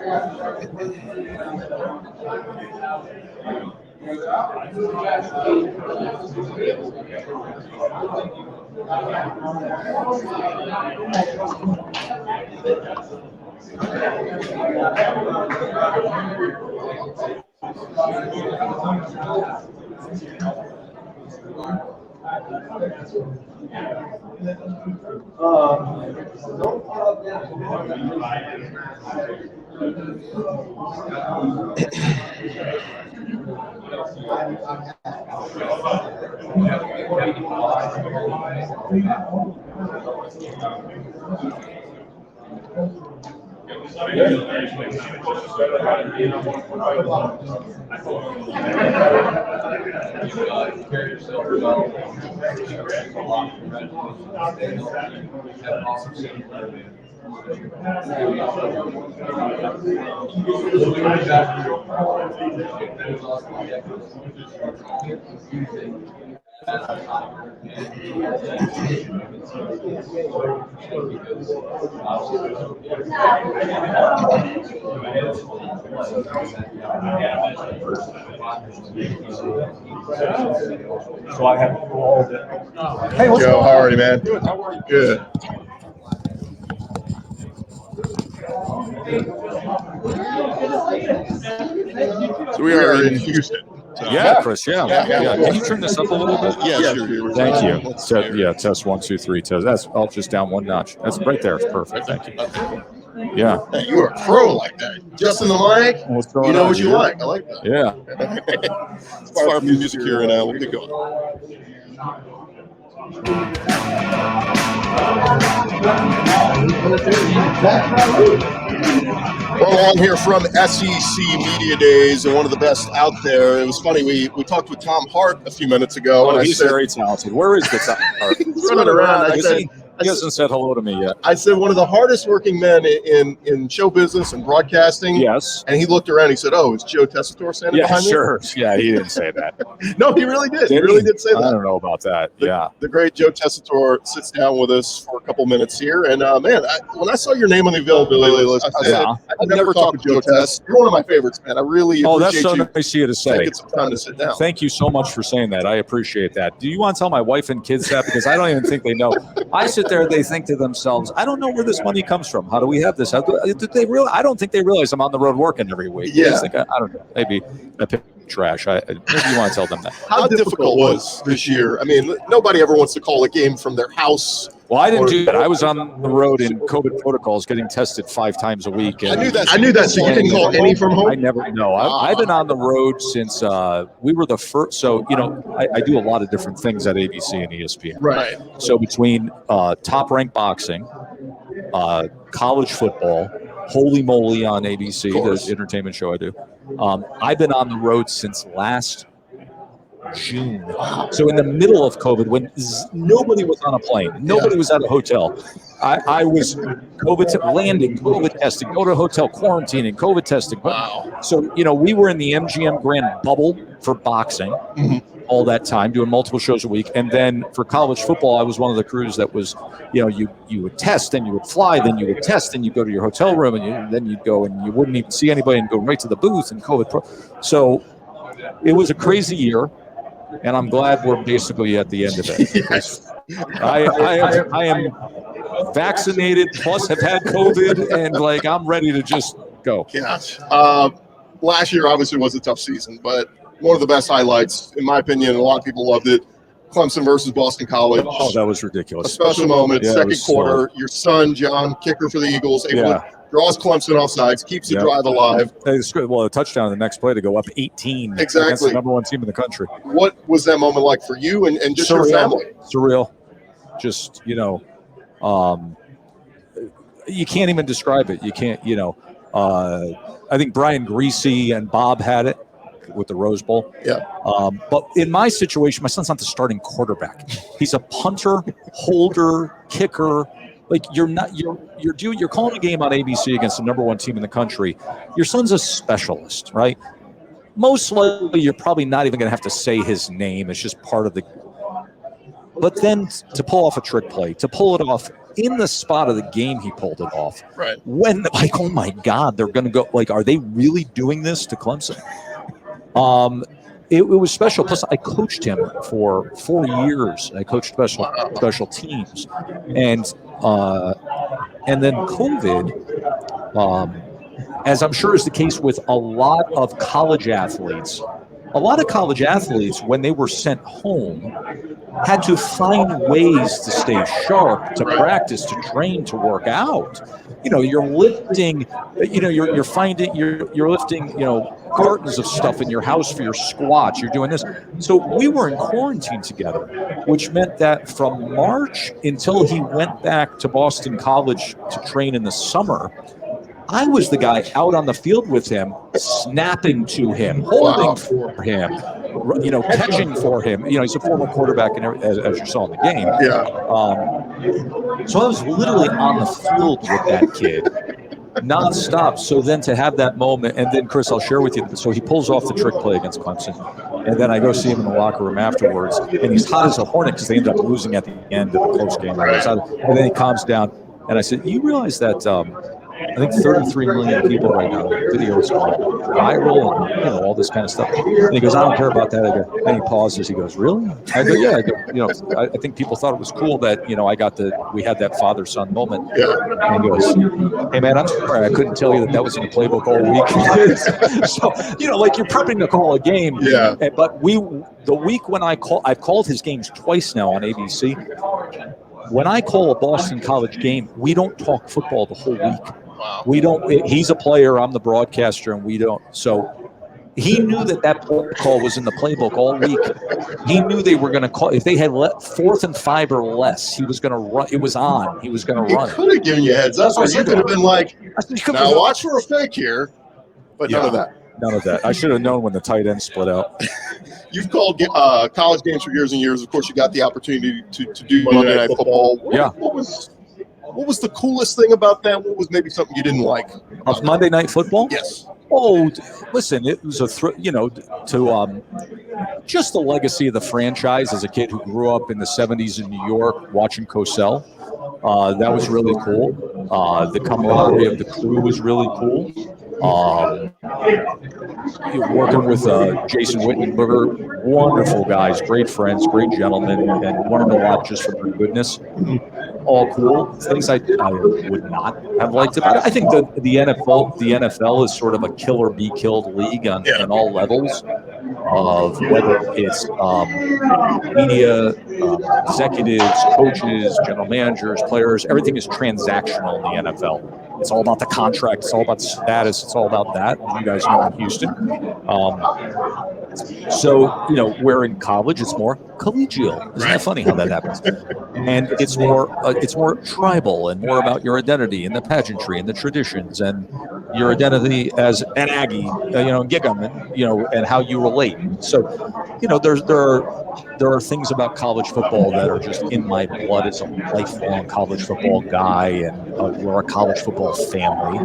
So I have to go all day. Hey, Joe, how are you, man? Good. How are you? Good. So we are in Houston. So. Yeah, Chris. Yeah. Can you turn this up a little bit? Yeah, sure. Thank you. Test 1, 2, 3. Test. That's just down one notch. That's right there. It's perfect. Thank you. Yeah. Hey, you are a pro like that. Just in the mic. You know what you like. I like that. Yeah. Let's fire up the music here and we'll get going. Well, I'm here from SEC Media Days and one of the best out there. It was funny, we talked with Tom Hart a few minutes ago. Oh, he's very talented. Where is the Tom Hart? He's running around. He hasn't said hello to me yet. I said one of the hardest working men in show business and broadcasting. Yes. And he looked around. He said, "Oh, is Joe Tessitore standing behind me?" Yeah, sure. Yeah, he didn't say that. No, he really did. He really did say that. I don't know about that. The great Joe Tessitore sits down with us for a couple minutes here. And, man, when I saw your name on the availability list, I said, I've never talked to Joe Tess. You're one of my favorites, man. I really appreciate that's so nice of you to say. Taking some time to sit down. Thank you so much for saying that. I appreciate that. Do you want to tell my wife and kids that? Because I don't even think they know. I sit there, they think to themselves, I don't know where this money comes from. How do we have this? Did they realize? I don't think they realize I'm on the road working every week. Yeah. I don't know. Maybe I pick trash. Maybe you want to tell them that. How difficult was this year? I mean, nobody ever wants to call a game from their house. Well, I didn't do that. I was on the road in COVID protocols, getting tested 5 times a week. And I knew that. So you didn't call any from home? I never know. I've been on the road since we were the first. So, I do a lot of different things at ABC and ESPN. Right. So between top-ranked boxing, college football, Holy Moly on ABC, the entertainment show I do, I've been on the road since last June. So in the middle of COVID, when nobody was on a plane, nobody was at a hotel, I was landing, COVID testing, go to a hotel, quarantining, COVID testing. Wow. So, we were in the MGM Grand bubble for boxing all that time, doing multiple shows a week. And then for college football, I was one of the crews that was, you would test and you would fly, then you would test and you go to your hotel room and then you'd go and you wouldn't even see anybody and go right to the booth and COVID. So it was a crazy year. And I'm glad we're basically at the end of it. Yes. I am vaccinated, plus have had COVID, and I'm ready to just go. Gosh. Last year obviously was a tough season, but one of the best highlights, in my opinion, a lot of people loved it. Clemson versus Boston College. Oh, that was ridiculous. A special moment, second quarter. Your son, John, kicker for the Eagles, able to draws Clemson off sides, keeps the drive alive. Well, a touchdown the next play to go up 18 against the number one team in the country. What was that moment like for you and just your family? Surreal. Just, you can't even describe it. You can't, I think Brian Greasy and Bob had it with the Rose Bowl. Yeah. But in my situation, my son's not the starting quarterback. He's a punter, holder, kicker. You're calling a game on ABC against the number one team in the country. Your son's a specialist, right? Most likely, you're probably not even going to have to say his name. It's just part of the. But then to pull off a trick play, to pull it off in the spot of the game, he pulled it off. Right. When, like, oh my God, they're going to go, like, are they really doing this to Clemson? It was special. Plus, I coached him for 4 years. I coached special teams, and then COVID, as I'm sure is the case with a lot of college athletes. A lot of college athletes, when they were sent home, had to find ways to stay sharp, to practice, to train, to work out. You're lifting. You're lifting. Cartons of stuff in your house for your squats. You're doing this. So we were in quarantine together, which meant that from March until he went back to Boston College to train in the summer, I was the guy out on the field with him, snapping to him, holding for him, catching for him. He's a former quarterback, as you saw in the game. Yeah. So I was literally on the field with that kid, nonstop. So then to have that moment, and then Chris, I'll share with you. So he pulls off the trick play against Clemson, and then I go see him in the locker room afterwards, and he's hot as a hornet because they ended up losing at the end of the close game. And then he calms down, and I said, "You realize that?" I think 33 million people right now. Video is going viral and all this kind of stuff. And he goes, "I don't care about that." I go, and he pauses. He goes, "Really?" I go, "Yeah." I go, I think people thought it was cool that we had that father-son moment. Yeah. And he goes, "Hey man, I'm sorry, I couldn't tell you that was in the playbook all week." So like you're prepping to call a game. Yeah. But the week when I've called his games twice now on ABC. When I call a Boston College game, we don't talk football the whole week. Wow. We don't. He's a player. I'm the broadcaster, and we don't. So he knew that call was in the playbook all week. He knew they were going to call. If they had 4th and 5 or less, he was going to run. It was on. He was going to run. He could have given you heads up. You could have been like, "Now watch for a fake here," but none of that. None of that. I should have known when the tight end split out. You've called college games for years and years. Of course, you got the opportunity to do Monday Night Football. What was the coolest thing about that? What was maybe something you didn't like? Of Monday Night Football? Yes. Oh, listen, it was just the legacy of the franchise as a kid who grew up in the 70s in New York watching Cosell. That was really cool. The camaraderie of the crew was really cool. Working with Jason Wittenberger, wonderful guys, great friends, great gentlemen, and learned a lot just from their goodness. All cool things I would not have liked about it. I think the NFL is sort of a kill or be killed league on all levels of whether it's media, executives, coaches, general managers, players. Everything is transactional in the NFL. It's all about the contract. It's all about the status. It's all about that. You guys know in Houston. Where in college it's more collegial. Isn't that funny how that happens? And it's more tribal and more about your identity and the pageantry and the traditions and your identity as an Aggie, Gig'em, and how you relate. So, there are things about college football that are just in my blood as a lifelong college football guy, and we're a college football family.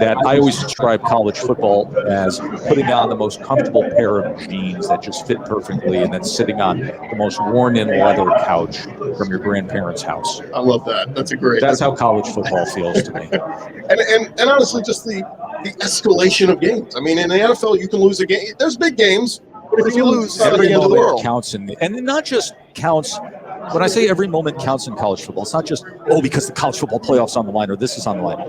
That I always describe college football as putting on the most comfortable pair of jeans that just fit perfectly, and then sitting on the most worn-in leather couch from your grandparents' house. I love that. That's how college football feels to me. And honestly, just the escalation of games. I mean, in the NFL, you can lose a game. There's big games, but if you lose, it's not the end of the world. Counts, and it not just counts. When I say every moment counts in college football, it's not just, because the college football playoff's on the line or this is on the line.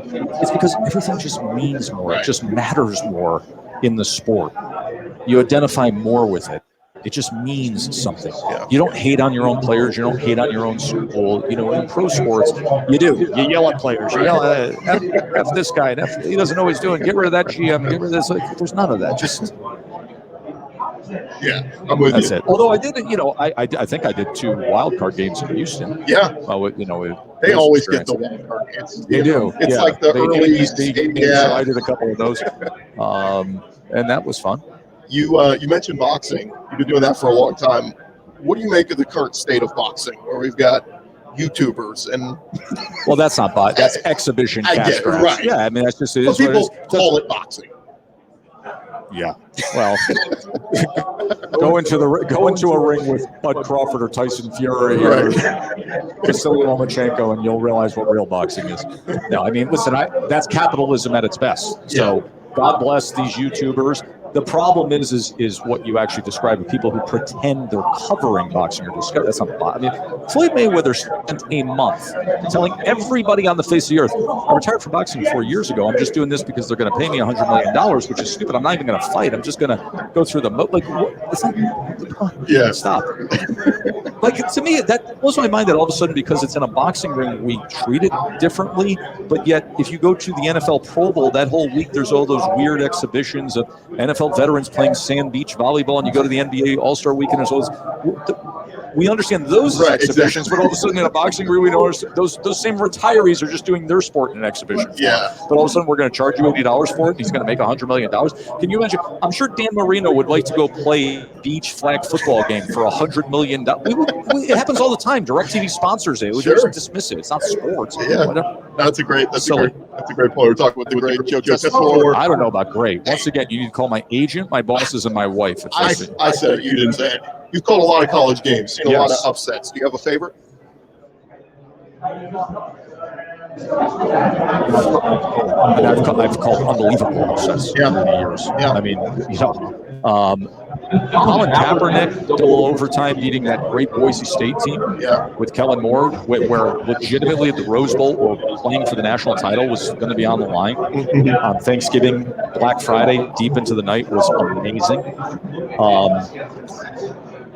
It's because everything just means more. It just matters more in the sport. You identify more with it. It just means something. Yeah. You don't hate on your own players. You don't hate on your own school. In pro sports, you do. You yell at players. You yell at F this guy. He doesn't know what he's doing. Get rid of that GM. Get rid of this. There's none of that. Just... Yeah, I'm with That's you. it. Although I did, I think I did 2 wild card games in Houston. Yeah. They always get the wild card games. They do. It's like the early games. So I did a couple of those, and that was fun. You mentioned boxing. You've been doing that for a long time. What do you make of the current state of boxing, where we've got YouTubers and? Well, that's not boxing. That's exhibition cash grabs. Right. Yeah, I mean that's just it. But people call it boxing. Yeah. Well, go into a ring with Bud Crawford or Tyson Fury or Vasily Lomachenko, and you'll realize what real boxing is. No, I mean, listen, that's capitalism at its best. So God bless these YouTubers. The problem is what you actually describe with people who pretend they're covering boxing or discovery. That's not. I mean, Floyd Mayweather spent a month telling everybody on the face of the earth, "I retired from boxing 4 years ago. I'm just doing this because they're going to pay me $100 million, which is stupid. I'm not even going to fight. I'm just going to go through the it's like, stop." Like, to me, that blows my mind that all of a sudden, because it's in a boxing ring, we treat it differently. But yet, if you go to the NFL Pro Bowl, that whole week, there's all those weird exhibitions of NFL veterans playing sand beach volleyball, and you go to the NBA All-Star Weekend, there's all those. We understand those exhibitions, but all of a sudden in a boxing ring, we don't understand those same retirees are just doing their sport in an exhibition. Yeah. But all of a sudden, we're going to charge you $80 for it, and he's going to make $100 million. Can you imagine? I'm sure Dan Marino would like to go play beach flag football game for $100 million. It happens all the time. DirecTV sponsors it. We just dismiss it. It's not sports. Yeah. That's a great point. We're talking with the great Joe Tessitore. I don't know about great. Once again, you need to call my agent, my bosses, and my wife. I said it. You didn't say it. You've called a lot of college games, seen a lot of upsets. Do you have a favorite? I've called unbelievable upsets over the years. Yeah. I mean, Colin Kaepernick, double overtime, beating that great Boise State team with Kellen Moore, where legitimately at the Rose Bowl or playing for the national title was going to be on the line. Thanksgiving, Black Friday, deep into the night was amazing.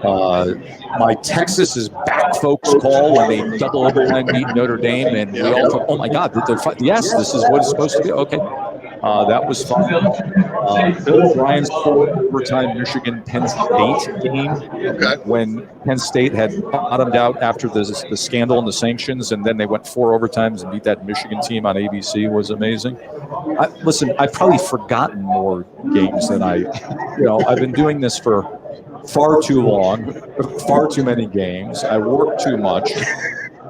My Texas is back folks call when they double overtime beat Notre Dame, and we all thought, oh my God, yes, this is what it's supposed to be. Okay. That was fun. Bill O'Brien's overtime Michigan Penn State game when Penn State had bottomed out after the scandal and the sanctions, and then they went 4 overtimes and beat that Michigan team on ABC was amazing. Listen, I've probably forgotten more games than I've been doing this for far too long, far too many games. I work too much.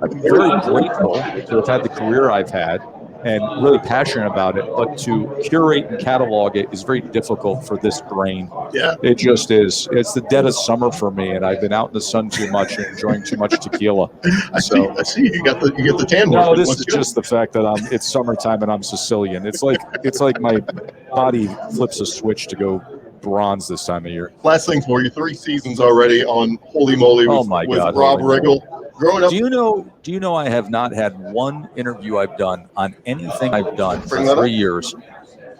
I'm very grateful to have had the career I've had and really passionate about it, but to curate and catalog it is very difficult for this brain. Yeah. It just is. It's the dead of summer for me, and I've been out in the sun too much and enjoying too much tequila. I see. You get the tan. No, this is just the fact that it's summertime and I'm Sicilian. It's like my body flips a switch to go bronze this time of year. Last thing for you, 3 seasons already on Holy Moly with Rob Riggle. Growing up, do you know I have not had one interview I've done on anything I've done for 3 years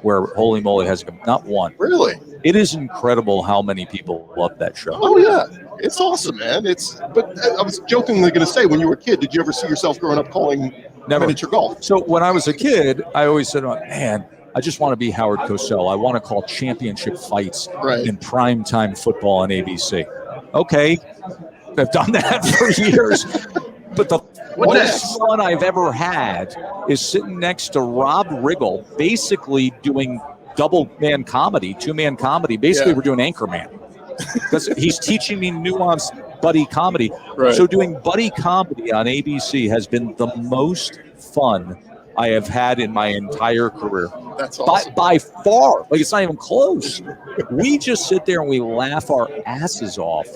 where Holy Moly has not one. Really? It is incredible how many people love that show. Oh yeah, it's awesome, man. But I was jokingly going to say, when you were a kid, did you ever see yourself growing up calling miniature golf? So when I was a kid, I always said, oh, man, I just want to be Howard Cosell. I want to call championship fights in primetime football on ABC. Okay, I've done that for years. But the most fun I've ever had is sitting next to Rob Riggle, basically doing double-man comedy, 2-man comedy. Basically, we're doing Anchorman. Because he's teaching me nuanced buddy comedy. Right. So doing buddy comedy on ABC has been the most fun I have had in my entire career. That's awesome. By far. Like, it's not even close. We just sit there and we laugh our asses off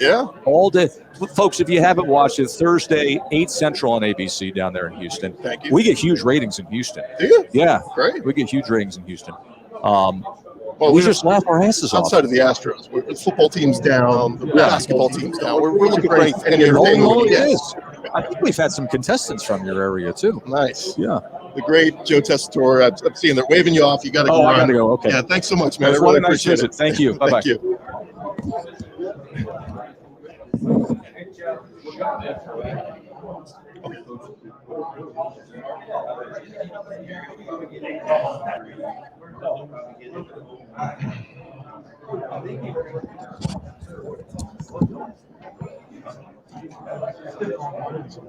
all day. Folks, if you haven't watched it, Thursday, 8 Central on ABC down there in Houston. Thank you. We get huge ratings in Houston. Do you? Yeah. Great. We get huge ratings in Houston. We just laugh our asses off. Outside of the Astros, the football team's down, the basketball team's down. We're looking great. I think we've had some contestants from your area, too. Nice. Yeah. The great Joe Tessitore. I'm seeing they're waving you off. You got to go. I got to go. Okay. Yeah, thanks so much, man. I really appreciate it. Thank you. Bye-bye. Thank you.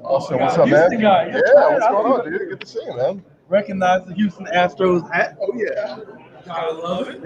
Awesome. What's up, man? Yeah, what's going on, dude? Good to see you, man. Recognize the Houston Astros hat. Oh, yeah. I love it.